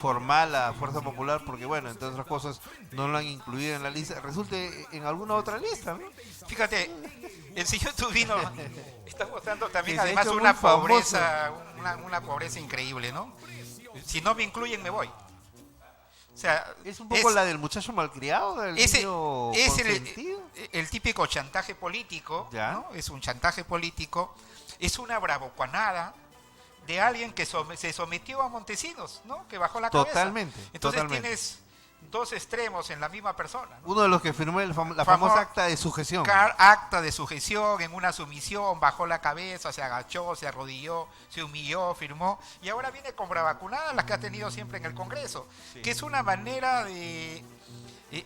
formal a Fuerza Popular porque, bueno, entre otras cosas, no lo han incluido en la lista, resulte en alguna otra lista, ¿no? Fíjate, el señor Tubino está mostrando también Que se ha además hecho muy famoso. una pobreza increíble, ¿no? Si no me incluyen, me voy. O sea, Es un poco es, la del muchacho malcriado, del ese niño es consentido. el típico chantaje político, ¿Ya? ¿no? Es un chantaje político, es una bravuconada de alguien que se sometió a Montesinos, ¿no? Que bajó la cabeza. Totalmente, Entonces totalmente. tienes dos extremos en la misma persona, ¿no? Uno de los que firmó la famosa Famo- acta de sujeción. acta de sujeción, en una sumisión, bajó la cabeza, se agachó, se arrodilló, se humilló, firmó, y ahora viene con bravacunadas las que ha tenido siempre en el Congreso, que es una manera de... eh,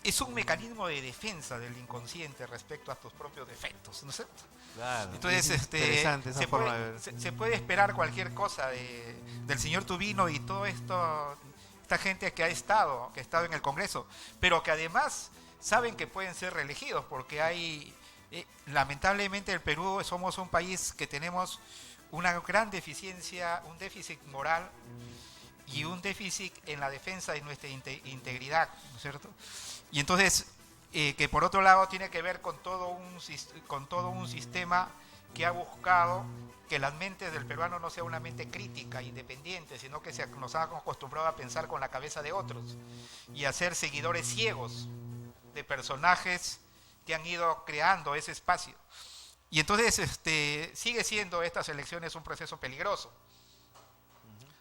es un mecanismo de defensa del inconsciente respecto a tus propios defectos, ¿no es cierto? Claro, Entonces, interesante esa forma de ver. se puede esperar cualquier cosa del señor Tubino y todo esto, esta gente que ha estado en el Congreso, pero que además saben que pueden ser reelegidos, porque hay, lamentablemente el Perú somos un país que tenemos una gran deficiencia, un déficit moral y un déficit en la defensa de nuestra integridad, ¿no es cierto? Y entonces, que por otro lado tiene que ver con todo un sistema que ha buscado que las mentes del peruano no sea una mente crítica, independiente, sino que nos ha acostumbrado a pensar con la cabeza de otros y a ser seguidores ciegos de personajes que han ido creando ese espacio. Y entonces sigue siendo estas elecciones un proceso peligroso.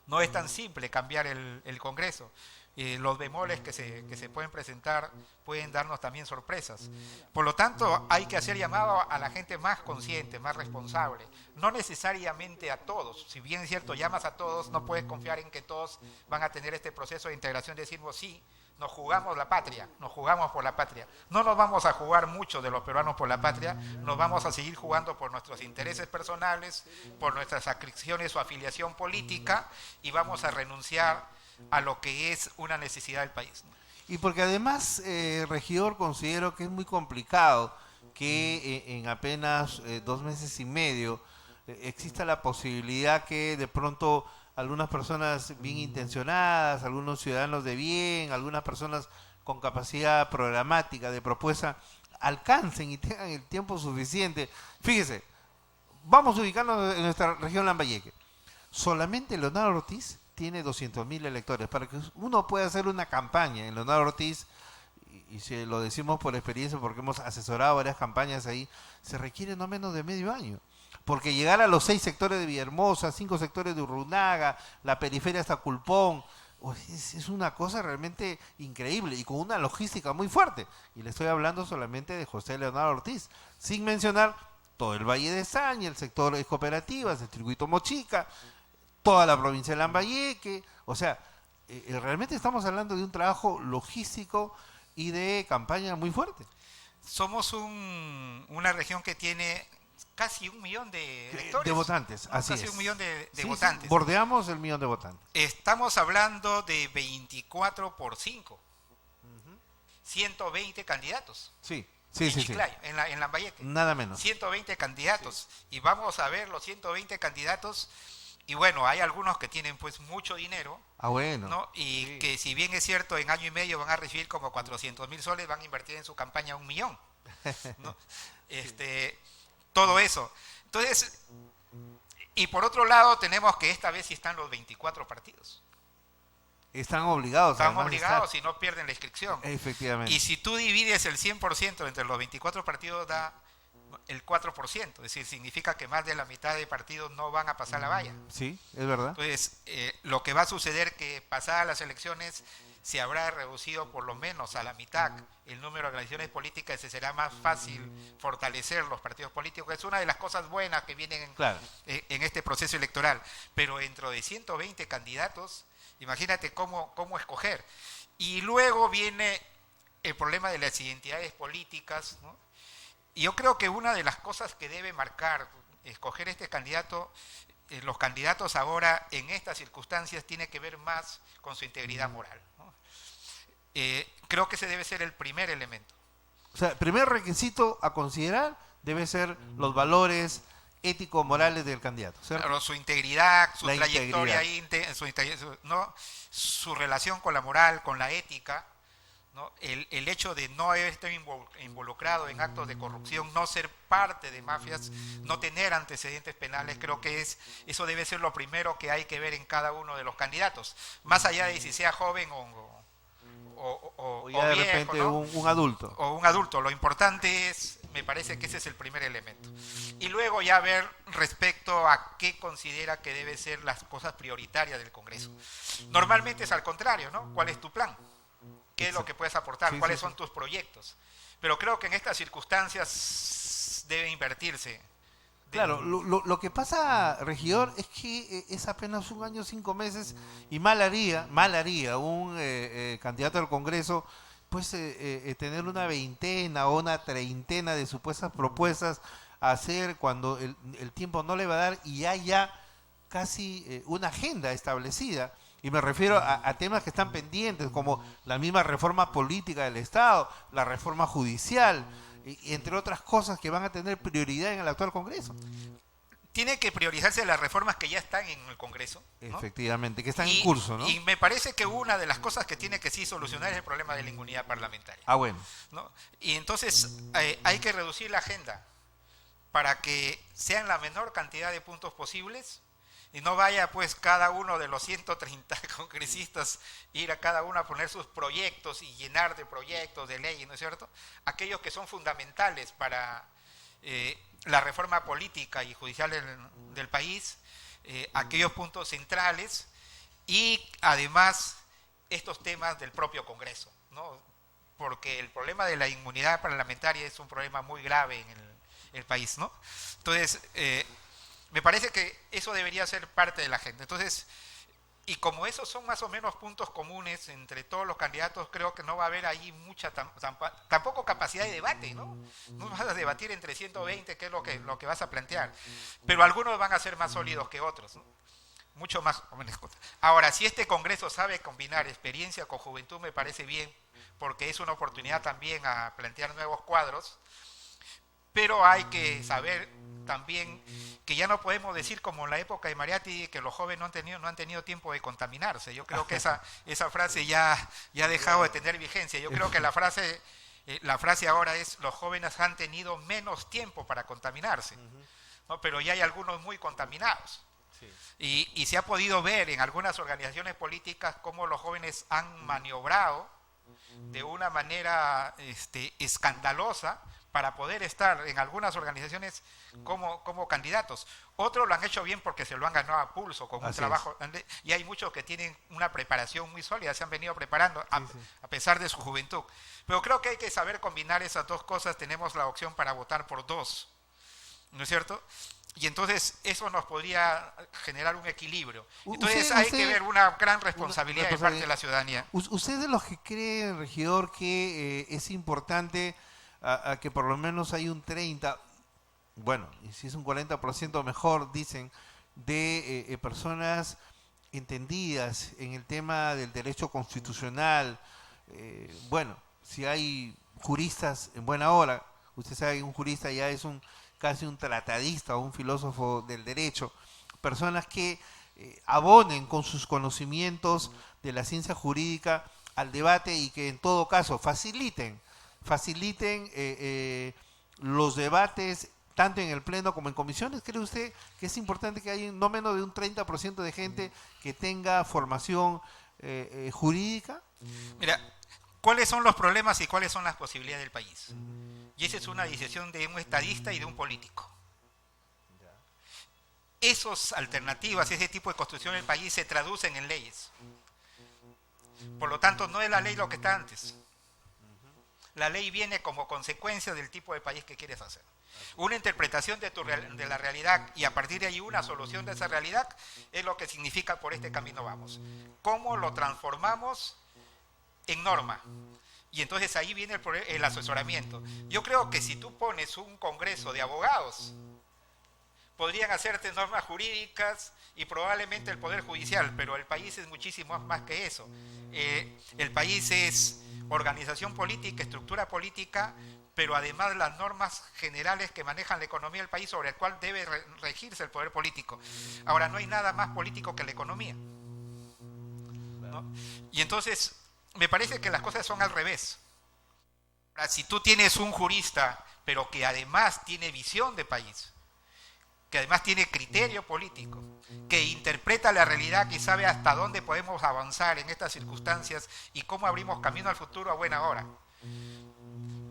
No es tan simple cambiar el Congreso. Los bemoles que se pueden presentar pueden darnos también sorpresas. Por lo tanto, hay que hacer llamado a la gente más consciente, más responsable. No necesariamente a todos. Si bien es cierto, llamas a todos, no puedes confiar en que todos van a tener este proceso de integración, decimos sí, nos jugamos la patria, nos jugamos por la patria. No nos vamos a jugar mucho de los peruanos por la patria, nos vamos a seguir jugando por nuestros intereses personales, por nuestras adscripciones o afiliación política y vamos a renunciar a lo que es una necesidad del país. Y porque además, regidor, considero que es muy complicado que en apenas 2 meses y medio exista la posibilidad que de pronto algunas personas bien intencionadas, algunos ciudadanos de bien, algunas personas con capacidad programática, de propuesta, alcancen y tengan el tiempo suficiente. Fíjese, vamos a ubicarnos en nuestra región Lambayeque. Solamente Leonardo Ortiz tiene 200.000 electores. Para que uno pueda hacer una campaña en Leonardo Ortiz, y si lo decimos por experiencia porque hemos asesorado varias campañas ahí, se requiere no menos de medio año. Porque llegar a los 6 sectores de Villahermosa, 5 sectores de Urrunaga, la periferia hasta Culpón, es una cosa realmente increíble y con una logística muy fuerte. Y le estoy hablando solamente de José Leonardo Ortiz, sin mencionar todo el Valle de Saña, el sector de cooperativas, el circuito Mochica, toda la provincia de Lambayeque. O sea, realmente estamos hablando de un trabajo logístico y de campaña muy fuerte. Somos una región que tiene casi 1 millón de De electores, votantes, ¿no? así Casi un es. millón de Sí, sí, votantes. bordeamos el millón de votantes. Estamos hablando de 24 por 5, 120 candidatos Sí, sí, en sí, sí. Chiclayo, en Lambayeque. Nada menos. 120 candidatos. Y vamos a ver los 120 candidatos. Y bueno, hay algunos que tienen pues mucho dinero, Ah, bueno. ¿no? Y Sí. que si bien es cierto, en año y medio van a recibir como 400.000 soles, van a invertir en su campaña 1 millón, ¿no? Todo eso. Entonces, y por otro lado tenemos que esta vez sí están los 24 partidos. Están obligados, Están además de estar. obligados y no pierden la inscripción. Efectivamente. Y si tú divides el 100% entre los 24 partidos, da el 4%. Es decir, significa que más de la mitad de partidos no van a pasar la valla. Sí, es verdad. Entonces, lo que va a suceder que pasadas las elecciones se habrá reducido por lo menos a la mitad el número de organizaciones políticas y se será más fácil fortalecer los partidos políticos. Es una de las cosas buenas que vienen Claro. en este proceso electoral. Pero dentro de 120 candidatos, imagínate cómo escoger. Y luego viene el problema de las identidades políticas, ¿no? Y yo creo que una de las cosas que debe marcar escoger este candidato, los candidatos ahora en estas circunstancias tiene que ver más con su integridad moral, ¿no? Creo que ese debe ser el primer elemento. O sea, el primer requisito a considerar debe ser los valores ético-morales del candidato, ¿cierto? Claro, su integridad, su La trayectoria, integridad. su relación con la moral, con la ética, ¿no? El hecho de no haber estado involucrado en actos de corrupción, no ser parte de mafias, no tener antecedentes penales, creo que eso debe ser lo primero que hay que ver en cada uno de los candidatos, más allá de si sea joven O ya o de viejo, repente ¿no? un adulto. O un adulto. Lo importante es, me parece que ese es el primer elemento. Y luego ya ver respecto a qué considera que deben ser las cosas prioritarias del Congreso. Normalmente es al contrario, ¿no? ¿Cuál es tu plan? ¿Qué es lo que puedes aportar? Sí, ¿Cuáles sí, son tus proyectos? Pero creo que en estas circunstancias debe invertirse. Claro, lo que pasa, regidor, es que es apenas 1 año, 5 meses y mal haría un candidato al Congreso, pues tener una veintena o una treintena de supuestas propuestas a hacer cuando el tiempo no le va a dar y haya casi una agenda establecida. Y me refiero a temas que están pendientes, como la misma reforma política del Estado, la reforma judicial, y entre otras cosas que van a tener prioridad en el actual Congreso. Tiene que priorizarse las reformas que ya están en el Congreso, ¿no? Efectivamente, que están en curso, ¿no? Y me parece que una de las cosas que tiene que sí solucionar es el problema de la inmunidad parlamentaria, Ah, bueno. ¿no? Y entonces hay que reducir la agenda para que sean la menor cantidad de puntos posibles y no vaya pues cada uno de los 130 congresistas ir a cada uno a poner sus proyectos y llenar de proyectos, de leyes, ¿no es cierto? Aquellos que son fundamentales para la reforma política y judicial del país, aquellos puntos centrales y además estos temas del propio Congreso, ¿no? Porque el problema de la inmunidad parlamentaria es un problema muy grave en el país, ¿no? Entonces, me parece que eso debería ser parte de la agenda. Entonces, y como esos son más o menos puntos comunes entre todos los candidatos, creo que no va a haber ahí mucha tampoco capacidad de debate, ¿no? No vas a debatir entre 120 qué es lo que vas a plantear, pero algunos van a ser más sólidos que otros, ¿no? Mucho más jóvenes. Ahora, si este Congreso sabe combinar experiencia con juventud, me parece bien, porque es una oportunidad también a plantear nuevos cuadros, pero hay que saber también que ya no podemos decir como en la época de Mariatti que los jóvenes no han tenido tiempo de contaminarse. Yo creo que esa frase ya ha dejado de tener vigencia. Yo creo que la frase ahora es los jóvenes han tenido menos tiempo para contaminarse, ¿no? Pero ya hay algunos muy contaminados. Y se ha podido ver en algunas organizaciones políticas cómo los jóvenes han maniobrado de una manera escandalosa para poder estar en algunas organizaciones como candidatos. Otros lo han hecho bien porque se lo han ganado a pulso, con un trabajo. Y hay muchos que tienen una preparación muy sólida, se han venido preparando a pesar de su juventud. Pero creo que hay que saber combinar esas dos cosas. Tenemos la opción para votar por dos, ¿no es cierto? Y entonces eso nos podría generar un equilibrio. Entonces hay que ver una gran responsabilidad de parte de la ciudadanía. ¿Usted es de los que cree, regidor, que es importante a que por lo menos hay un 30, bueno, y si es un 40% mejor, dicen, de personas entendidas en el tema del derecho constitucional? Bueno, si hay juristas en buena hora, usted sabe que un jurista ya es casi un tratadista o un filósofo del derecho, personas que abonen con sus conocimientos de la ciencia jurídica al debate y que en todo caso faciliten los debates tanto en el pleno como en comisiones. ¿Cree usted que es importante que haya no menos de un 30% de gente que tenga formación jurídica? Mira, ¿cuáles son los problemas y cuáles son las posibilidades del país? Y esa es una decisión de un estadista y de un político. Esas alternativas, ese tipo de construcción del país se traducen en leyes. Por lo tanto, no es la ley lo que está antes. La ley viene como consecuencia del tipo de país que quieres hacer. Una interpretación de la realidad y a partir de ahí una solución de esa realidad es lo que significa por este camino vamos. ¿Cómo lo transformamos en norma? Y entonces ahí viene el asesoramiento. Yo creo que si tú pones un congreso de abogados, podrían hacerte normas jurídicas y probablemente el Poder Judicial, pero el país es muchísimo más que eso. El país es organización política, estructura política, pero además las normas generales que manejan la economía del país sobre el cual debe regirse el poder político. Ahora, no hay nada más político que la economía, ¿no? Y entonces, me parece que las cosas son al revés. Ahora, si tú tienes un jurista, pero que además tiene visión de país, que además tiene criterio político, que interpreta la realidad, que sabe hasta dónde podemos avanzar en estas circunstancias y cómo abrimos camino al futuro a buena hora.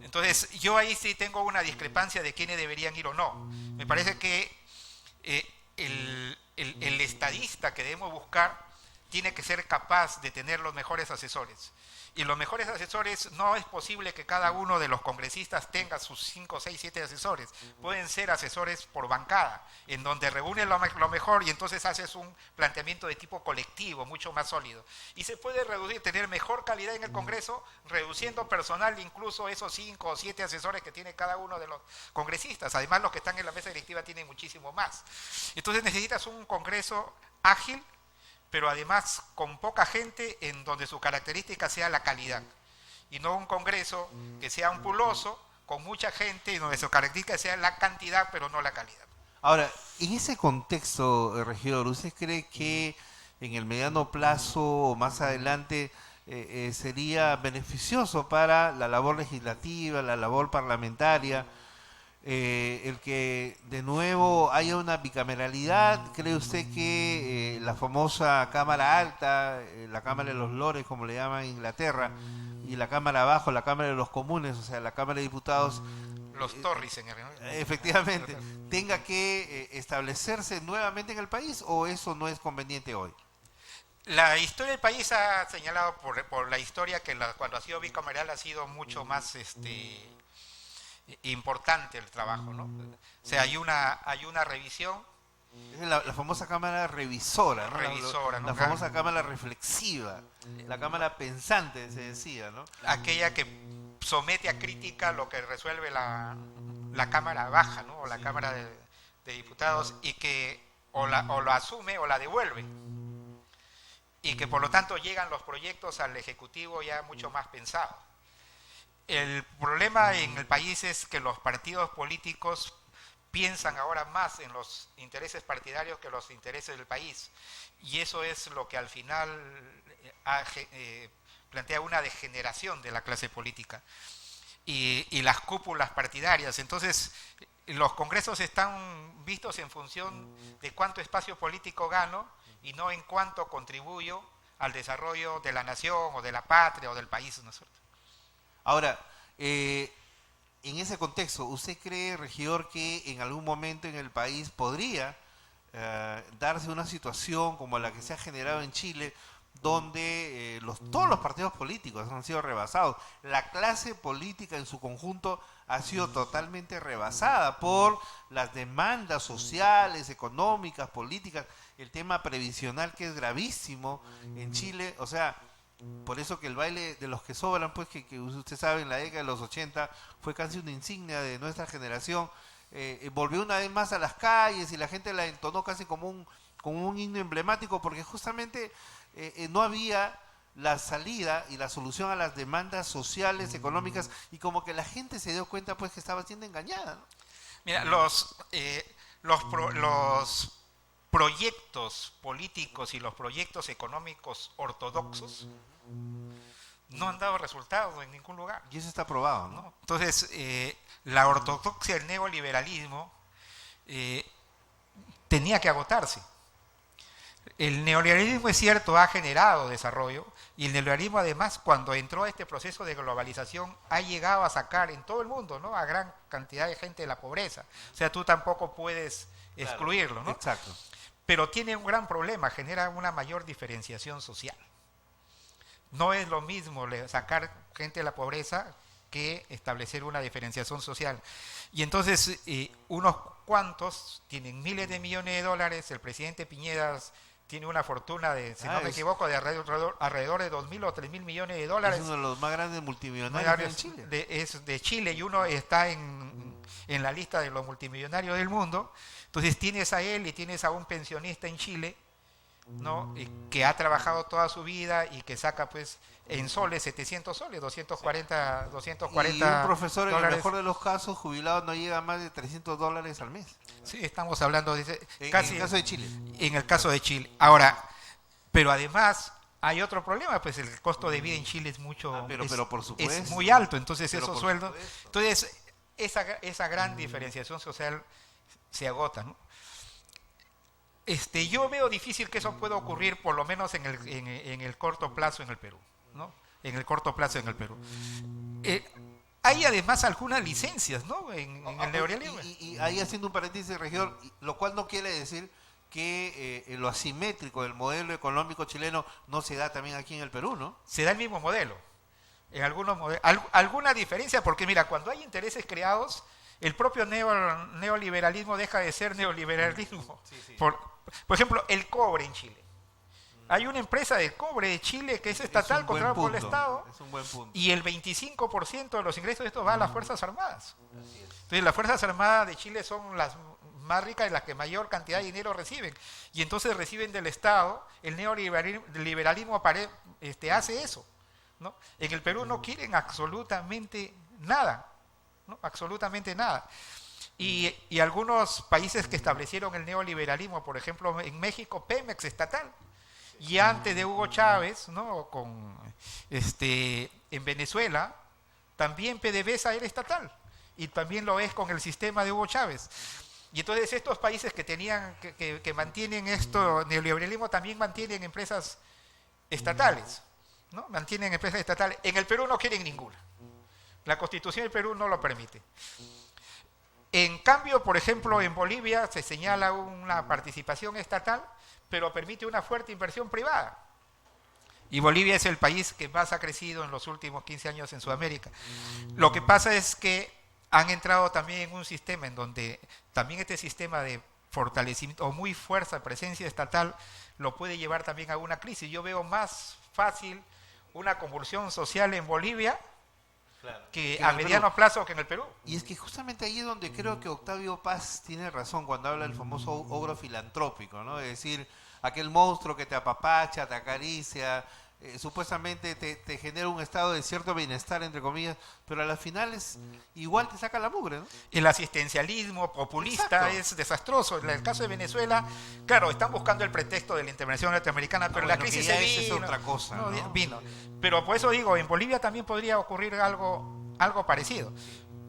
Entonces, yo ahí sí tengo una discrepancia de quiénes deberían ir o no. Me parece que el estadista que debemos buscar tiene que ser capaz de tener los mejores asesores. Y los mejores asesores, no es posible que cada uno de los congresistas tenga sus 5, 6, 7 asesores. Pueden ser asesores por bancada, en donde reúnen lo mejor y entonces haces un planteamiento de tipo colectivo, mucho más sólido. Y se puede reducir, tener mejor calidad en el Congreso, reduciendo personal, incluso esos 5 o 7 asesores que tiene cada uno de los congresistas. Además, los que están en la mesa directiva tienen muchísimo más. Entonces necesitas un Congreso ágil, pero además con poca gente, en donde su característica sea la calidad, y no un Congreso que sea ampuloso, con mucha gente, y donde su característica sea la cantidad, pero no la calidad. Ahora, en ese contexto, regidor, ¿usted cree que en el mediano plazo o más adelante sería beneficioso para la labor legislativa, la labor parlamentaria, el que de nuevo haya una bicameralidad? ¿Cree usted que la famosa Cámara Alta, la Cámara de los Lores, como le llaman en Inglaterra, y la Cámara Abajo, la Cámara de los Comunes, o sea, la Cámara de Diputados, los Tories en el... efectivamente, tenga que establecerse nuevamente en el país, o eso no es conveniente hoy? La historia del país ha señalado por la historia que cuando ha sido bicameral ha sido mucho más importante el trabajo, ¿no? O sea, hay una revisión. Es la famosa cámara revisora, ¿no? Revisora, ¿no? La famosa cámara reflexiva, la cámara pensante, se decía, ¿no? Aquella que somete a crítica lo que resuelve la Cámara Baja, ¿no? O la Cámara de Diputados, y que o lo asume o la devuelve. Y que por lo tanto llegan los proyectos al Ejecutivo ya mucho más pensados. El problema en el país es que los partidos políticos piensan ahora más en los intereses partidarios que los intereses del país. Y eso es lo que al final plantea una degeneración de la clase política y las cúpulas partidarias. Entonces, los congresos están vistos en función de cuánto espacio político gano y no en cuánto contribuyo al desarrollo de la nación o de la patria o del país, ¿no es cierto? Ahora, en ese contexto, ¿usted cree, regidor, que en algún momento en el país podría darse una situación como la que se ha generado en Chile, donde todos los partidos políticos han sido rebasados? La clase política en su conjunto ha sido totalmente rebasada por las demandas sociales, económicas, políticas, el tema previsional, que es gravísimo en Chile. O sea, por eso que el baile de los que sobran, pues que usted sabe, en la década de los 80 fue casi una insignia de nuestra generación, volvió una vez más a las calles y la gente la entonó casi como un himno emblemático, porque justamente no había la salida y la solución a las demandas sociales, económicas, y como que la gente se dio cuenta pues que estaba siendo engañada, ¿no? Mira, los proyectos políticos y los proyectos económicos ortodoxos no han dado resultados en ningún lugar. Y eso está probado, ¿no? Entonces, la ortodoxia del neoliberalismo tenía que agotarse. El neoliberalismo, es cierto, ha generado desarrollo, y el neoliberalismo además, cuando entró a este proceso de globalización, ha llegado a sacar en todo el mundo, ¿no?, a gran cantidad de gente de la pobreza. O sea, tú tampoco puedes excluirlo, ¿no? Exacto. Pero tiene un gran problema, genera una mayor diferenciación social. No es lo mismo sacar gente de la pobreza que establecer una diferenciación social. Y entonces unos cuantos tienen miles de millones de dólares. El presidente Piñera tiene una fortuna de, si no me equivoco, de alrededor de 2.000 o 3.000 millones de dólares. Es uno de los más grandes multimillonarios en Chile. Es de Chile, y uno está en la lista de los multimillonarios del mundo. Entonces tienes a él y tienes a un pensionista en Chile ¿no? Y que ha trabajado toda su vida y que saca pues en soles 700 soles, 240, Y 240 un profesor, en el dólares. mejor de los casos, jubilado, no llega a más de $300 al mes. Sí, estamos hablando de En casi el caso de Chile. en el caso de Chile. Ahora, pero además hay otro problema, pues el costo de vida en Chile es mucho, pero por supuesto. es muy alto, entonces Pero esos por sueldos, supuesto. entonces esa gran diferenciación social se agota, ¿no? Yo veo difícil que eso pueda ocurrir, por lo menos en el corto plazo en el Perú, ¿no? En el corto plazo en el Perú. Hay además algunas licencias, ¿no? En el neoliberalismo. Y ahí haciendo un paréntesis, regidor, lo cual no quiere decir que lo asimétrico del modelo económico chileno no se da también aquí en el Perú, ¿no? Se da el mismo modelo. En algunos alguna diferencia, porque mira, cuando hay intereses creados, el propio neoliberalismo deja de ser neoliberalismo. Sí. Por ejemplo, el cobre en Chile. Hay una empresa de cobre de Chile que es estatal, Es un buen controlada por el punto, Estado, es un buen punto. y el 25% de los ingresos de esto va a las Fuerzas Armadas. Entonces, las Fuerzas Armadas de Chile son las más ricas y las que mayor cantidad de dinero reciben. Y entonces reciben del Estado, el neoliberalismo hace eso, ¿no? En el Perú no quieren absolutamente nada, ¿no? Absolutamente nada. Y algunos países que establecieron el neoliberalismo, por ejemplo, en México, Pemex estatal. Y antes de Hugo Chávez, ¿no? En Venezuela, también PDVSA era estatal. Y también lo es con el sistema de Hugo Chávez. Y entonces estos países que mantienen esto, neoliberalismo, también mantienen empresas estatales, ¿no? Mantienen empresas estatales. En el Perú no quieren ninguna. La Constitución del Perú no lo permite. En cambio, por ejemplo, en Bolivia se señala una participación estatal, pero permite una fuerte inversión privada. Y Bolivia es el país que más ha crecido en los últimos 15 años en Sudamérica. Lo que pasa es que han entrado también en un sistema en donde también este sistema de fortalecimiento o muy fuerte presencia estatal lo puede llevar también a una crisis. Yo veo más fácil una convulsión social en Bolivia que a mediano plazo que en el Perú. Y es que justamente ahí es donde creo que Octavio Paz tiene razón cuando habla del famoso ogro filantrópico, ¿no? Es decir, aquel monstruo que te apapacha, te acaricia, supuestamente te genera un estado de cierto bienestar, entre comillas, pero a las finales igual te saca la mugre, ¿no? El asistencialismo populista es desastroso. En el caso de Venezuela, claro, están buscando el pretexto de la intervención norteamericana, pero la crisis se vino. Es otra cosa, ¿no? Vino. Pero por eso digo, en Bolivia también podría ocurrir algo parecido.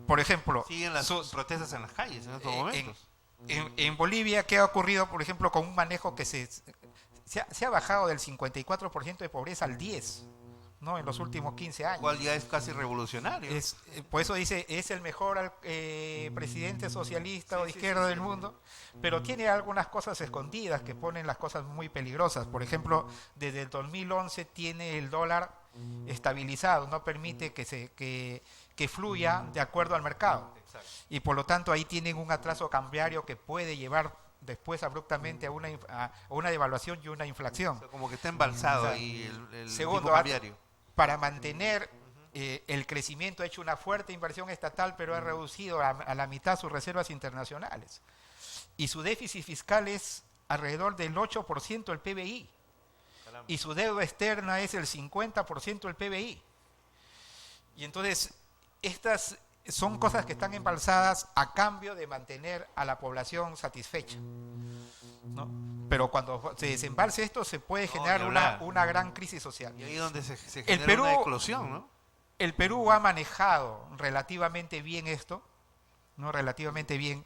Por ejemplo, siguen las protestas en las calles en estos momentos. En Bolivia, ¿qué ha ocurrido, por ejemplo, con un manejo que se ha bajado del 54% de pobreza al 10%, ¿no? En los últimos 15 años. Igual ya es casi revolucionario. Por eso dice, es el mejor presidente socialista o de izquierda del mundo, pero tiene algunas cosas escondidas que ponen las cosas muy peligrosas. Por ejemplo, desde el 2011 tiene el dólar estabilizado, no permite que fluya de acuerdo al mercado. Y por lo tanto ahí tienen un atraso cambiario que puede llevar después abruptamente a una devaluación y una inflación. O sea, como que está embalsado ahí el segundo, tipo cambiario. Para mantener el crecimiento ha hecho una fuerte inversión estatal, pero ha reducido a la mitad sus reservas internacionales. Y su déficit fiscal es alrededor del 8% del PBI. Caramba. Y su deuda externa es el 50% del PBI. Y entonces, estas son cosas que están embalsadas a cambio de mantener a la población satisfecha, ¿no? Pero cuando se desembalse esto se puede generar una gran crisis social. Y ahí es donde se genera una eclosión, ¿no? El Perú ha manejado relativamente bien esto, ¿no? Relativamente bien.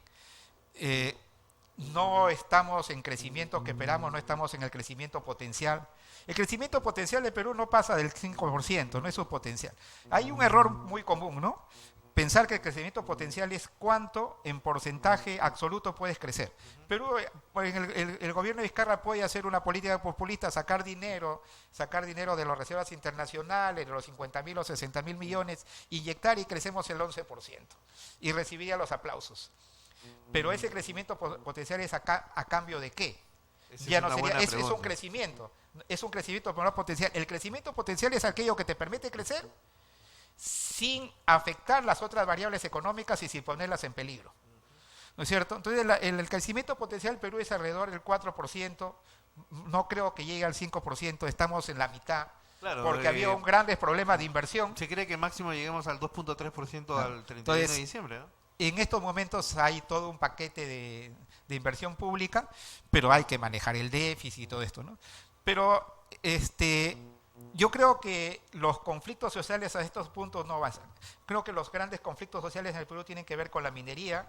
No estamos en crecimiento que esperamos, no estamos en el crecimiento potencial. El crecimiento potencial de Perú no pasa del 5%, no es su potencial. Hay un error muy común, ¿no? Pensar que el crecimiento potencial es cuánto en porcentaje absoluto puedes crecer. Perú, el gobierno de Vizcarra puede hacer una política populista, sacar dinero de las reservas internacionales, de los 50.000 o 60.000 millones, inyectar y crecemos el 11%. Y recibiría los aplausos. Pero ese crecimiento potencial es a cambio de qué? Ya no sería, es un crecimiento, pero no potencial. El crecimiento potencial es aquello que te permite crecer sin afectar las otras variables económicas y sin ponerlas en peligro, ¿no es cierto? Entonces el crecimiento potencial del Perú es alrededor del 4%, no creo que llegue al 5%, estamos en la mitad, Claro, porque había un grandes problemas de inversión. se cree que máximo lleguemos al 2.3% al 31 Entonces, de diciembre, ¿no? en estos momentos hay todo un paquete de inversión pública, pero hay que manejar el déficit y todo esto, ¿no? Pero yo creo que los conflictos sociales a estos puntos no avanzan. Creo que los grandes conflictos sociales en el Perú tienen que ver con la minería,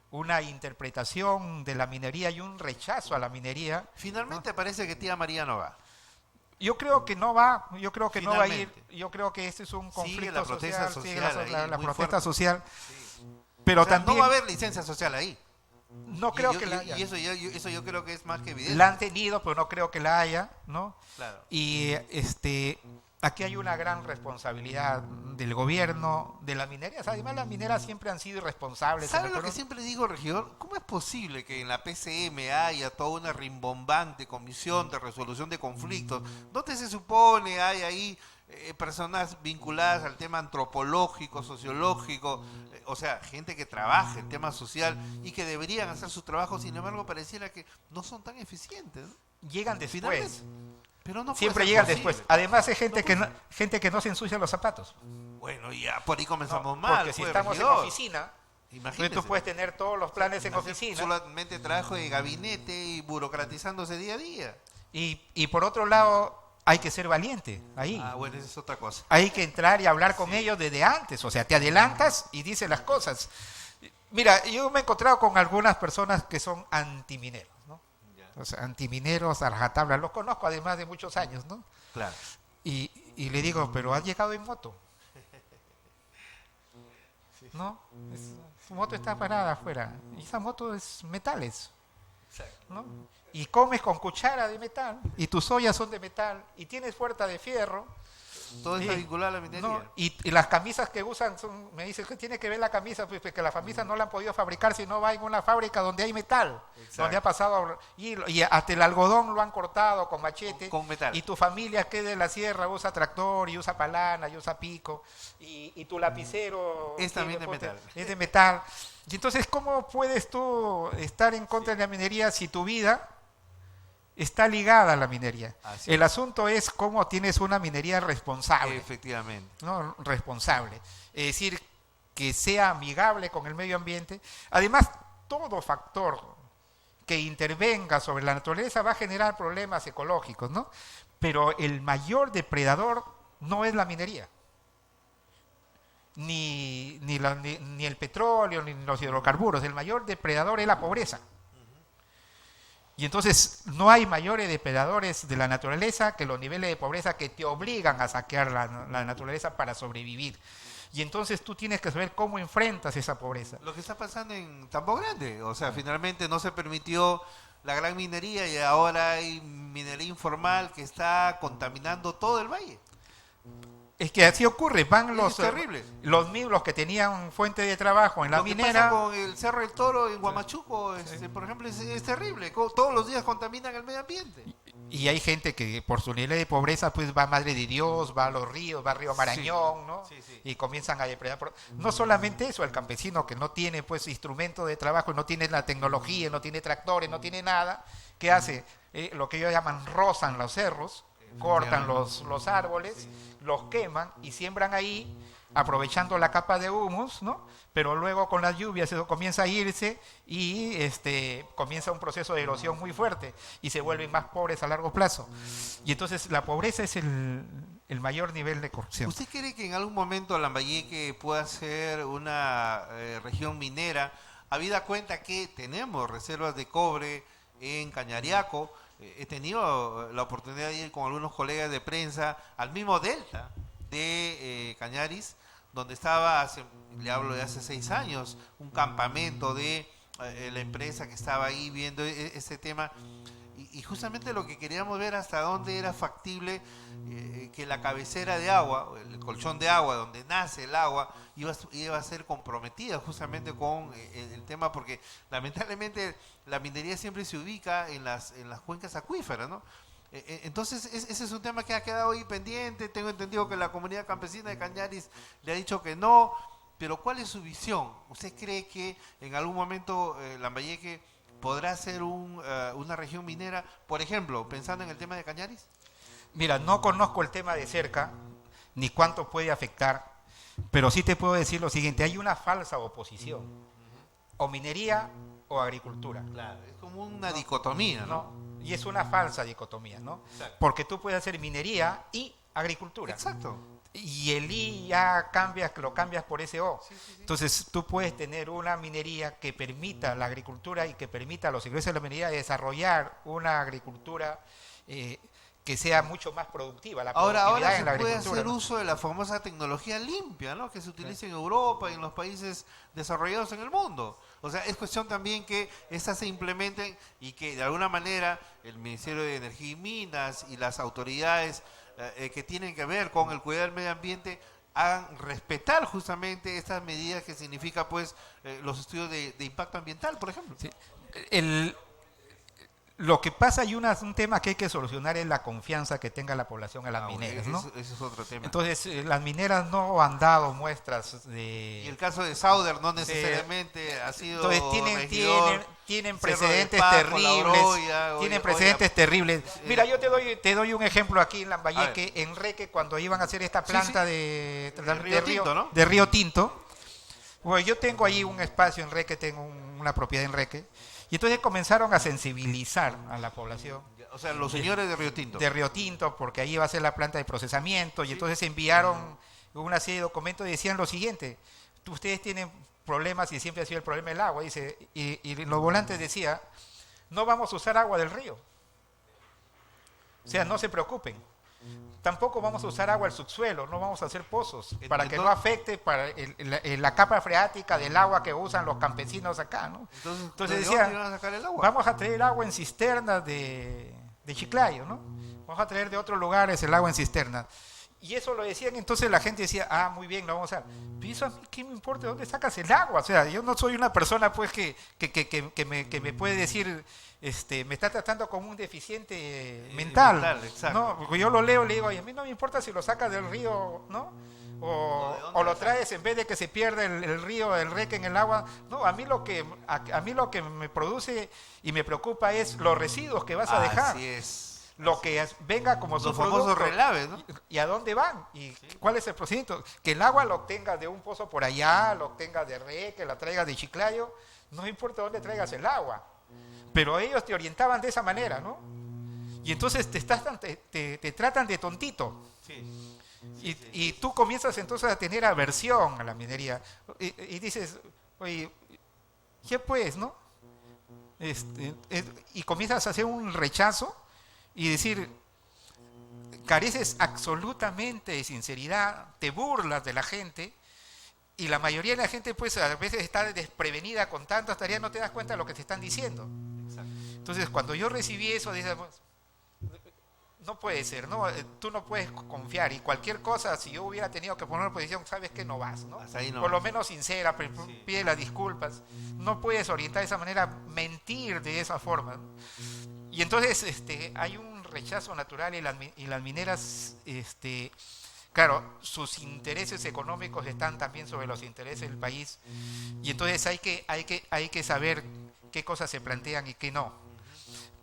una interpretación de la minería y un rechazo a la minería. Finalmente parece que tía María no va. Yo creo que no va, yo creo que no va a ir, Finalmente. yo creo que este es un Sigue conflicto la protesta social, sigue social ahí, la muy protesta fuerte. social, Sí. pero O sea, también no va a haber licencia social ahí. no Y creo yo- que la haya. y eso yo creo que es más que evidente. La han tenido, pero no creo que la haya, ¿no? Claro. Y aquí hay una gran responsabilidad del gobierno, de la minería. Además, las mineras siempre han sido irresponsables. ¿Sabe en el lo que Perú. siempre digo, regidor? ¿Cómo es posible que en la PCM haya toda una rimbombante comisión de resolución de conflictos? ¿Dónde se supone hay ahí personas vinculadas al tema antropológico, sociológico? O sea, gente que trabaja el tema social y que deberían hacer su trabajo, sin embargo, pareciera que no son tan eficientes, ¿no? Llegan después. Finalmente. Pero no puede Siempre ser llegan posible. después. Además, hay No puede ser. gente que no se ensucia los zapatos. Bueno, ya por ahí comenzamos No, mal. porque si pues, estamos en regidor. oficina, Imagínese. entonces tú puedes tener todos los planes en Hacer oficina. solamente trabajo de gabinete y burocratizándose día a día. Y por otro lado, hay que ser valiente ahí. Ah, bueno, esa es otra cosa. Hay que entrar y hablar con ellos desde antes. O sea, te adelantas y dices las cosas. Mira, yo me he encontrado con algunas personas que son antimineros, ¿no? O sea, antimineros a rajatabla. Los conozco además de muchos años, ¿no? Claro. Y le digo, pero has llegado en moto. ¿No? Su moto está parada afuera. Y esa moto es metales. ¿No? Y comes con cuchara de metal. Y tus ollas son de metal. Y tienes puerta de fierro. Todo está Sí. vinculado a la minería. No, y las camisas que usan son, me dicen que tiene que ver la camisa, pues que la camisa no la han podido fabricar si no va en una fábrica donde hay metal, Exacto. donde ha pasado y hasta el algodón lo han cortado con machete, Con metal. y tu familia que es de la sierra usa tractor y usa palana y usa pico y tu lapicero Es también de ponte, metal. es de metal. Y entonces, ¿cómo puedes tú estar en contra de la minería si tu vida está ligada a la minería? Así El es. asunto es cómo tienes una minería responsable, Efectivamente. ¿no? Responsable. Es decir, que sea amigable con el medio ambiente. Además, todo factor que intervenga sobre la naturaleza va a generar problemas ecológicos, ¿no? Pero el mayor depredador no es la minería. Ni el petróleo, ni los hidrocarburos. El mayor depredador es la pobreza. Y entonces no hay mayores depredadores de la naturaleza que los niveles de pobreza que te obligan a saquear la naturaleza para sobrevivir. Y entonces tú tienes que saber cómo enfrentas esa pobreza. Lo que está pasando en Tambo Grande, o sea, finalmente no se permitió la gran minería y ahora hay minería informal que está contaminando todo el valle. Es que así ocurre, van Es terrible. los mismos que tenían fuente de trabajo en la Lo que minera. pasa con el Cerro del Toro en Huamachuco, por ejemplo, es terrible. Todos los días contaminan el medio ambiente. Y hay gente que por su nivel de pobreza pues va a Madre de Dios, va a los ríos, va a Río Marañón, ¿no? Sí, sí. Y comienzan a depredar. No solamente eso, el campesino que no tiene pues instrumento de trabajo, no tiene la tecnología, no tiene tractores, no tiene nada, ¿qué hace? Lo que ellos llaman rozan los cerros, cortan los árboles, los queman y siembran ahí, aprovechando la capa de humus, ¿no? Pero luego con las lluvias eso comienza a irse y comienza un proceso de erosión muy fuerte y se vuelven más pobres a largo plazo. Y entonces la pobreza es el mayor nivel de corrupción. ¿Usted cree que en algún momento Lambayeque pueda ser una región minera, habida cuenta que tenemos reservas de cobre en Cañariaco? He tenido la oportunidad de ir con algunos colegas de prensa al mismo delta de Cañaris, donde estaba, le hablo de hace 6 años, un campamento de la empresa que estaba ahí viendo este tema. Y justamente lo que queríamos ver hasta dónde era factible que la cabecera de agua, el colchón de agua, donde nace el agua, iba a ser comprometida justamente con el tema, porque lamentablemente la minería siempre se ubica en las cuencas acuíferas, ¿no? Entonces ese es un tema que ha quedado ahí pendiente. Tengo entendido que la comunidad campesina de Cañaris le ha dicho que no, pero ¿cuál es su visión? ¿Usted cree que en algún momento Lambayeque podrá ser una región minera, por ejemplo, pensando en el tema de Cañaris? Mira, no conozco el tema de cerca, ni cuánto puede afectar, pero sí te puedo decir lo siguiente, hay una falsa oposición, o minería o agricultura. Claro, es como una dicotomía, ¿no? Y es una falsa dicotomía, ¿no? Exacto. Porque tú puedes hacer minería y agricultura. Exacto. Y el I ya lo cambias por ese O. Sí, sí, sí. Entonces tú puedes tener una minería que permita la agricultura y que permita a los ingresos de la minería desarrollar una agricultura que sea mucho más productiva. La Ahora productividad se en la puede agricultura, hacer ¿no? uso de la famosa tecnología limpia, ¿no? Que se utiliza en Europa y en los países desarrollados en el mundo. O sea, es cuestión también que estas se implementen y que de alguna manera el Ministerio de Energía y Minas y las autoridades que tienen que ver con el cuidado del medio ambiente hagan respetar justamente estas medidas que significa pues los estudios de impacto ambiental, por ejemplo. Sí. Lo que pasa y un tema que hay que solucionar es la confianza que tenga la población a las mineras, ¿no? Ese es otro tema. Entonces, las mineras no han dado muestras Y el de... caso de Sauder no necesariamente ha sido Entonces tienen Cerro precedentes de Pasco, terribles. La Oroya, Tienen oiga, precedentes terribles. Mira, yo te doy un ejemplo aquí en Lambayeque, A en Reque, cuando iban a hacer esta Sí, planta sí. de Tinto, ¿no? de Río Tinto. Bueno, yo tengo ahí un espacio en Reque, tengo una propiedad en Reque, y entonces comenzaron a sensibilizar a la población O sea, los señores de Río Tinto. de Río Tinto, porque ahí va a ser la planta de procesamiento, y entonces enviaron una serie de documentos y decían lo siguiente: ustedes tienen problemas y siempre ha sido el problema el agua, dice, y los volantes decía, no vamos a usar agua del río, o sea, no se preocupen, tampoco vamos a usar agua del subsuelo, no vamos a hacer pozos, para que no afecte para la capa freática del agua que usan los campesinos acá, ¿no? Entonces ¿de decía, dónde iban a sacar el agua? vamos a traer agua en cisternas de Chiclayo, ¿no? Vamos a traer de otros lugares el agua en cisternas. Y eso lo decían, entonces la gente decía, muy bien, lo vamos a hacer. Pero eso a mí, ¿qué me importa? ¿De dónde sacas el agua? O sea, yo no soy una persona pues que me puede decir, me está tratando como un deficiente mental. Exacto. ¿no? Porque yo lo leo y le digo, a mí no me importa si lo sacas del río, ¿no? O lo traes en vez de que se pierda el río, el Reque en el agua. No, a mí lo que me produce y me preocupa es los residuos que vas a dejar. Así es. Lo que venga como Los famosos relaves, ¿no? ¿Y a dónde van? ¿Y cuál es el procedimiento? Que el agua lo obtengas de un pozo por allá, lo obtengas de Reque, la traigas de Chiclayo, no importa dónde traigas el agua. Pero ellos te orientaban de esa manera, ¿no? Y entonces te tratan de tontito. Sí. Y tú comienzas entonces a tener aversión a la minería. Y dices, oye, ¿qué pues, no? Y comienzas a hacer un rechazo y decir, careces absolutamente de sinceridad, te burlas de la gente, y la mayoría de la gente pues a veces está desprevenida con tantas tareas, no te das cuenta de lo que te están diciendo. Exacto. Entonces cuando yo recibí eso, dije, no puede ser, ¿no? Tú no puedes confiar, y cualquier cosa, si yo hubiera tenido que poner una posición, sabes que no vas, ¿no? Hasta ahí no Por lo vas. menos sincera, pide las disculpas, no puedes orientar de esa manera, mentir de esa forma. Y entonces hay un rechazo natural, y las mineras, claro, sus intereses económicos están también sobre los intereses del país, y entonces hay que saber qué cosas se plantean y qué no.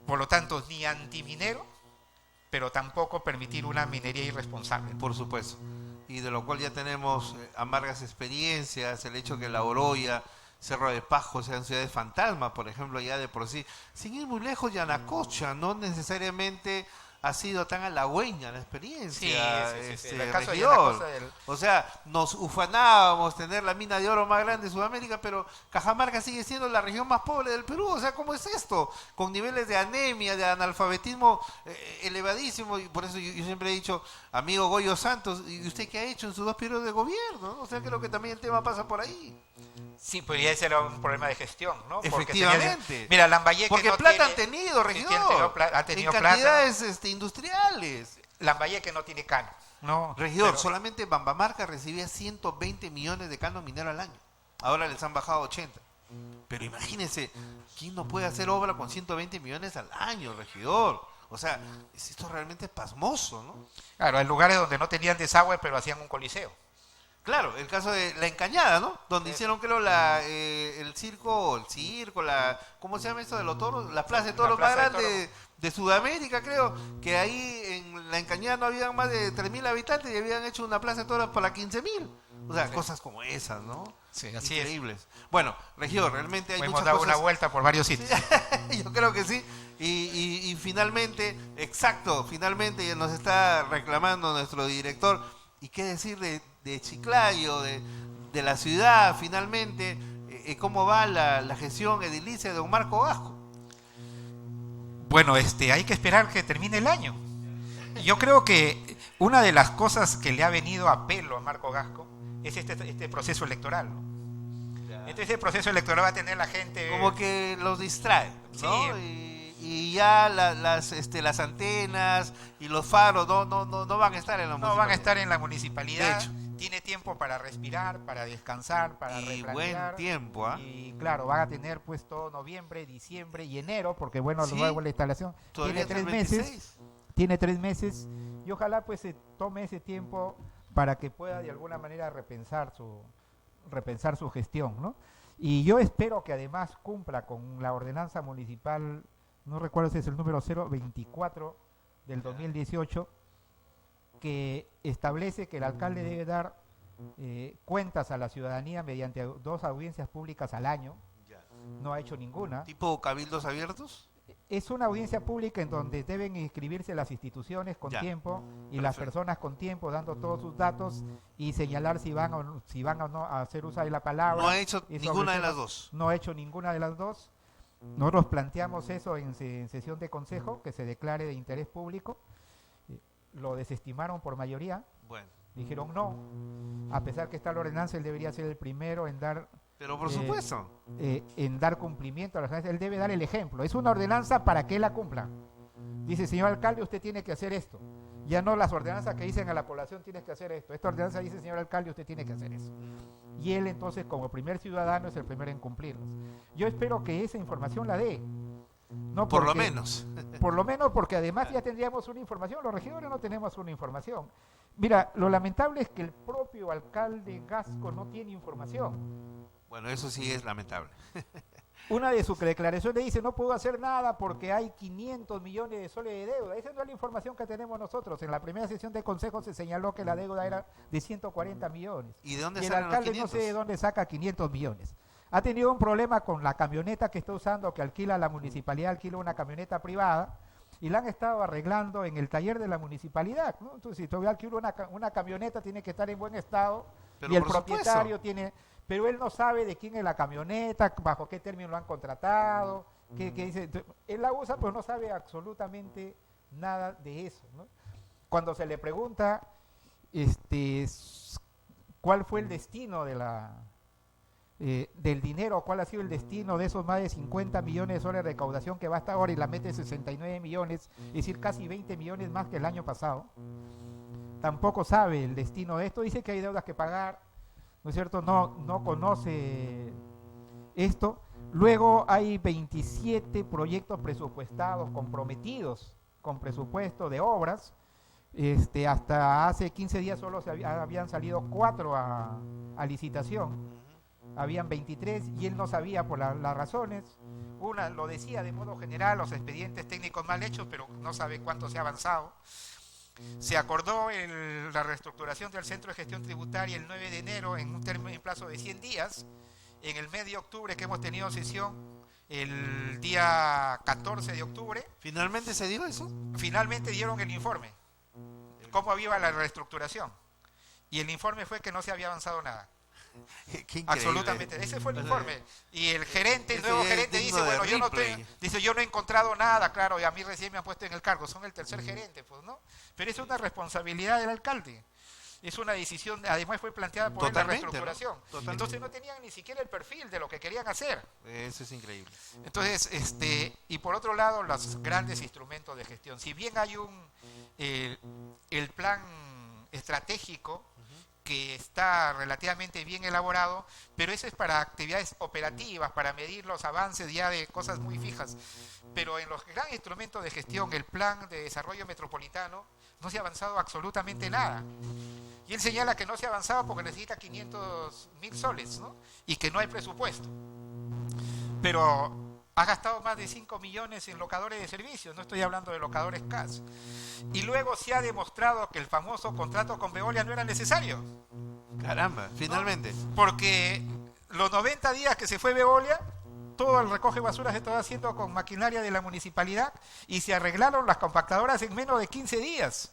Por lo tanto, ni antiminero, pero tampoco permitir una minería irresponsable. Por supuesto. Y de lo cual ya tenemos amargas experiencias, el hecho que La Oroya, Cerro de Pasco sean ciudades fantasma, por ejemplo, ya de por sí. Sin ir muy lejos, Yanacocha no necesariamente ha sido tan halagüeña la experiencia, sí. El caso de regidor. Yanacocha O sea, nos ufanábamos tener la mina de oro más grande de Sudamérica, pero Cajamarca sigue siendo la región más pobre del Perú. O sea, ¿cómo es esto? Con niveles de anemia, de analfabetismo elevadísimo. Y por eso yo siempre he dicho, amigo Goyo Santos, ¿y usted qué ha hecho en sus 2 periodos de gobierno? O sea, creo que también el tema pasa por ahí. Sí, pues ya ese era un problema de gestión, ¿no? Efectivamente. Mira, Lambayeque Porque no plata tiene, han tenido, regidor. ha tenido en plata. cantidades industriales. Lambayeque no tiene cano, ¿no? Regidor, Pero- solamente Bambamarca recibía 120 millones de canon minero al año. Ahora les han bajado a 80. Pero imagínense, ¿quién no puede hacer obra con 120 millones al año, regidor? O sea, esto realmente es pasmoso, ¿no? Claro, hay lugares donde no tenían desagüe, pero hacían un coliseo. Claro, el caso de La Encañada, ¿no? Donde hicieron, creo, el circo, ¿cómo se llama esto de los toros? La plaza de toros más Plaza de grande Toros. de Sudamérica, creo, que ahí en La Encañada no habían más de 3.000 habitantes y habían hecho una plaza de toros para 15.000. O sea, Sí. cosas como esas, ¿no? Sí, así es. Increíbles. Bueno, regidor, realmente hay Hemos muchas dado cosas. una vuelta por varios sitios. Yo creo que sí. Y finalmente, exacto, finalmente ya nos está reclamando nuestro director. ¿Y qué decir de Chiclayo, de la ciudad, finalmente? ¿Cómo va la gestión edilicia de don Marco Gasco? Bueno, hay que esperar que termine el año. Yo creo que una de las cosas que le ha venido a pelo a Marco Gasco es este proceso electoral, ¿no? Entonces el proceso electoral va a tener la gente... Como que los distrae, ¿no? Sí. Y ya las antenas y los faros no van a estar en la No van a municipalidad. estar en la municipalidad. De hecho. Tiene tiempo para respirar, para descansar, para Y replantear. buen tiempo, ¿ah? Y claro, van a tener pues todo noviembre, diciembre y enero, porque bueno, Sí. luego la instalación Todavía tiene hasta 3 el meses. 26. Tiene 3 meses y ojalá pues se tome ese tiempo para que pueda de alguna manera repensar su gestión, ¿no? Y yo espero que además cumpla con la ordenanza municipal, no recuerdo si es el número 024 del 2018, que establece que el alcalde debe dar cuentas a la ciudadanía mediante 2 audiencias públicas al año. No ha hecho ninguna. ¿Tipo cabildos abiertos? Es una audiencia pública en donde deben inscribirse las instituciones con Ya. tiempo y las Perfecto. personas con tiempo, dando todos sus datos y señalar si van o no a hacer uso de la palabra. No ha hecho y sobre ninguna de temas- las dos. No ha hecho ninguna de las dos. Nosotros planteamos eso en sesión de consejo, que se declare de interés público. Lo desestimaron por mayoría. Bueno, Dijeron no. A pesar que está la ordenanza, él debería ser el primero en dar pero por supuesto. en dar cumplimiento a la ordenanza. Él debe dar el ejemplo. Es una ordenanza para que él la cumpla. Dice, señor alcalde, usted tiene que hacer esto. Ya no las ordenanzas que dicen a la población tienes que hacer esto. Esta ordenanza dice, señor alcalde, usted tiene que hacer eso. Y él entonces, como primer ciudadano, es el primero en cumplirlas. Yo espero que esa información la dé. No Por lo porque- menos. Por lo menos porque además ya tendríamos una información. Los regidores no tenemos una información. Mira, lo lamentable es que el propio alcalde Gasco no tiene información. Bueno, eso sí es lamentable. Una de sus declaraciones dice, no puedo hacer nada porque hay 500 millones de soles de deuda. Esa no es la información que tenemos nosotros. En la primera sesión de consejo se señaló que la deuda era de 140 millones. ¿Y de dónde Y el salen los alcalde 500? no sé de dónde saca 500 millones. Ha tenido un problema con la camioneta que está usando, que alquila la municipalidad, alquila una camioneta privada, y la han estado arreglando en el taller de la municipalidad, ¿no? Entonces, si todavía alquila una camioneta, tiene que estar en buen estado, Pero y el por supuesto. propietario tiene... Pero él no sabe de quién es la camioneta, bajo qué término lo han contratado, qué dice. Entonces, él la usa, pero no sabe absolutamente nada de eso, ¿no? Cuando se le pregunta cuál fue el destino del dinero, cuál ha sido el destino de esos más de 50 millones de soles de recaudación que va hasta ahora y la mete 69 millones, es decir, casi 20 millones más que el año pasado, tampoco sabe el destino de esto. Dice que hay deudas que pagar, ¿no es cierto? No conoce esto. Luego hay 27 proyectos presupuestados comprometidos con presupuesto de obras. Hasta hace 15 días solo habían salido 4 a licitación. Habían 23 y él no sabía por las razones. Una lo decía de modo general, los expedientes técnicos mal hechos, pero no sabe cuánto se ha avanzado. Se acordó la reestructuración del Centro de Gestión Tributaria el 9 de enero en un plazo de 100 días. En el mes de octubre, que hemos tenido sesión, el día 14 de octubre, ¿Finalmente se dio eso? finalmente dieron el informe, cómo iba la reestructuración. Y el informe fue que no se había avanzado nada. Qué increíble. Absolutamente, ese fue el informe. Y el gerente, el Ese nuevo ya es gerente digno dice, de bueno, Ripley. yo no he encontrado nada, claro, y a mí recién me han puesto en el cargo, son el tercer gerente, pues, ¿no? Pero es una responsabilidad del alcalde. Es una decisión, además fue planteada por él la Totalmente, reestructuración. ¿no? Totalmente. Entonces no tenían ni siquiera el perfil de lo que querían hacer. Eso es increíble. Entonces, y por otro lado, los grandes instrumentos de gestión. Si bien hay el plan estratégico que está relativamente bien elaborado, pero eso es para actividades operativas, para medir los avances ya de cosas muy fijas. Pero en los grandes instrumentos de gestión, el plan de desarrollo metropolitano, no se ha avanzado absolutamente nada. Y él señala que no se ha avanzado porque necesita 500.000 soles, ¿no? Y que no hay presupuesto. Pero ha gastado más de 5 millones en locadores de servicios, no estoy hablando de locadores CAS. Y luego se ha demostrado que el famoso contrato con Veolia no era necesario. Caramba, finalmente. ¿No? Porque los 90 días que se fue Veolia, todo el recoge basura se estaba haciendo con maquinaria de la municipalidad y se arreglaron las compactadoras en menos de 15 días.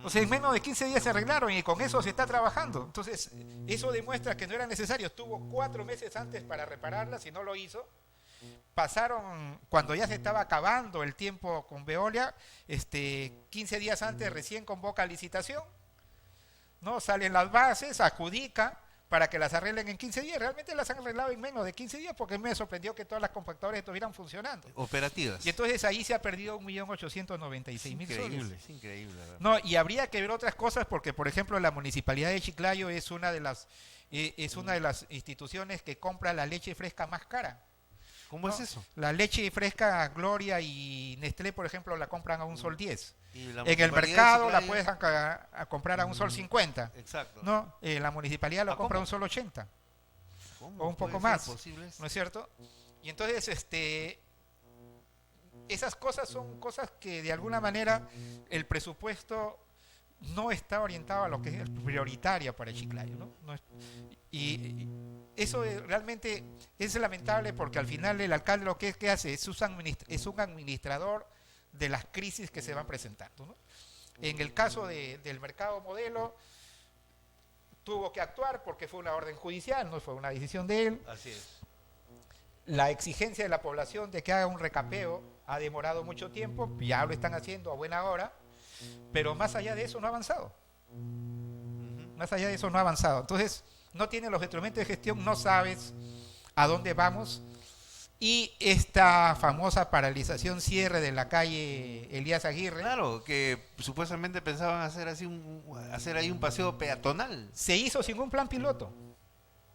O sea, en menos de 15 días se arreglaron y con eso se está trabajando. Entonces, eso demuestra que no era necesario. Estuvo 4 meses antes para repararlas y no lo hizo. Pasaron, cuando ya se estaba acabando el tiempo con Veolia, 15 días antes recién convoca licitación, ¿no? Salen las bases, adjudica para que las arreglen en 15 días. Realmente las han arreglado en menos de 15 días porque me sorprendió que todas las compactadoras estuvieran funcionando. Operativas. Y entonces ahí se ha perdido 1.896.000 soles. Es increíble, ¿verdad? No, y habría que ver otras cosas porque, por ejemplo, la Municipalidad de Chiclayo es una de las instituciones que compra la leche fresca más cara. ¿Cómo ¿no? es eso? La leche fresca Gloria y Nestlé, por ejemplo, la compran a $1.10. En el municipalidad mercado de la Chiclayo- puedes a comprar a $1.50. Exacto. No, la municipalidad lo ¿A compra a cómo? $1.80 ¿Cómo o un poco puede ser más. posible eso? ¿No es cierto? Y entonces, esas cosas son cosas que de alguna manera el presupuesto no está orientado a lo que es prioritario para Chiclayo, ¿no? Y eso realmente es lamentable porque al final el alcalde lo que hace es un administrador de las crisis que se van presentando, ¿no? En el caso del mercado modelo, tuvo que actuar porque fue una orden judicial, no fue una decisión de él. Así es. La exigencia de la población de que haga un recapeo ha demorado mucho tiempo, ya lo están haciendo a buena hora, pero más allá de eso no ha avanzado. Más allá de eso no ha avanzado. Entonces, no tiene los instrumentos de gestión, no sabes a dónde vamos. Y esta famosa paralización cierre de la calle Elías Aguirre, Claro, que supuestamente pensaban hacer así hacer ahí un paseo peatonal. se hizo sin un plan piloto.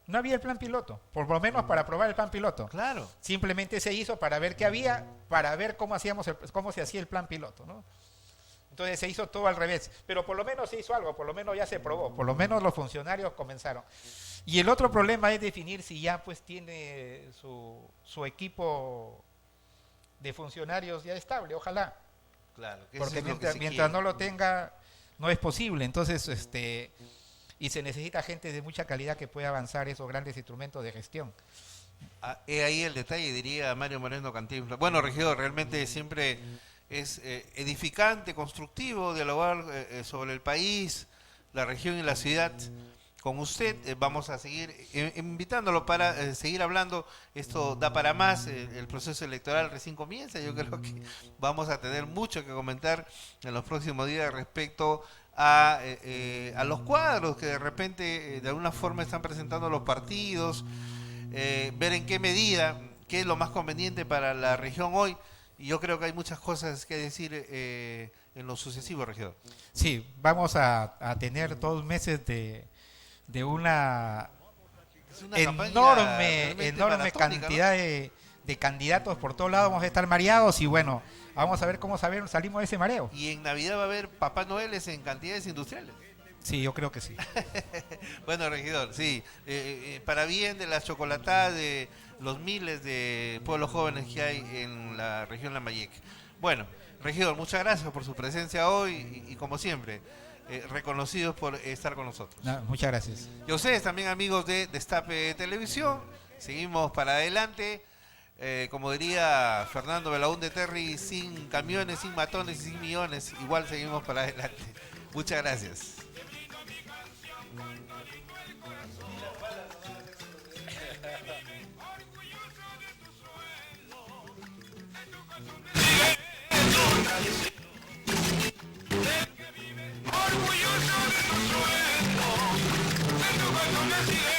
No había el plan piloto, por lo menos para aprobar el plan piloto. Claro. Simplemente se hizo para ver qué había, para ver cómo se hacía el plan piloto, ¿no? Entonces se hizo todo al revés, pero por lo menos se hizo algo, por lo menos ya se probó, por lo menos los funcionarios comenzaron. Y el otro problema es definir si ya pues tiene su equipo de funcionarios ya estable, ojalá. Claro. Que Porque eso es lo que se mientras quiere. no lo tenga, no es posible. Entonces, y se necesita gente de mucha calidad que pueda avanzar esos grandes instrumentos de gestión. He ahí el detalle, diría Mario Moreno Cantinflas. Bueno, regidor, realmente siempre es edificante, constructivo, dialogar sobre el país, la región y la ciudad. Con usted vamos a seguir invitándolo para seguir hablando. Esto da para más. El proceso electoral recién comienza. Yo creo que vamos a tener mucho que comentar en los próximos días respecto a los cuadros que de repente de alguna forma están presentando los partidos, ver en qué medida, qué es lo más conveniente para la región hoy. Y yo creo que hay muchas cosas que decir en lo sucesivo, regidor. Sí, vamos a tener 2 meses de una Es una campaña realmente enorme maratónica, cantidad de candidatos por todos lados. Vamos a estar mareados y bueno, vamos a ver cómo salimos de ese mareo. ¿no? Y en Navidad va a haber Papá Noeles en cantidades industriales. Sí, yo creo que sí. Bueno, regidor, sí. Para bien de la chocolatada de los miles de pueblos jóvenes que hay en la región Lambayeque. Bueno, regidor, muchas gracias por su presencia hoy y como siempre, reconocidos por estar con nosotros. No, muchas gracias. Y a ustedes también, amigos de Destape Televisión, seguimos para adelante. Como diría Fernando Belaúnde Terry, sin camiones, sin matones y sin millones, igual seguimos para adelante. Muchas gracias. Orgulloso de su sueldo, de tu corazón